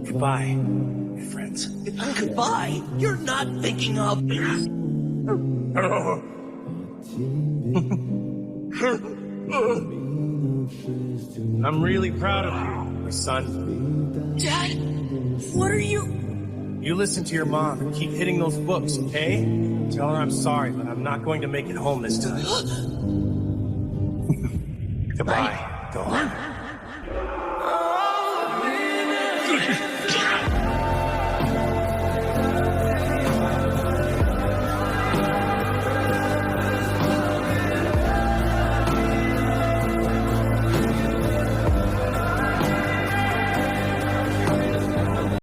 Goodbye, my friends. Goodbye? You're not thinking of... I'm really proud of you, my son. Dad, what are you... You listen to your mom and keep hitting those books, okay? Tell her I'm sorry, but I'm not going to make it home this time. Goodbye. Go on.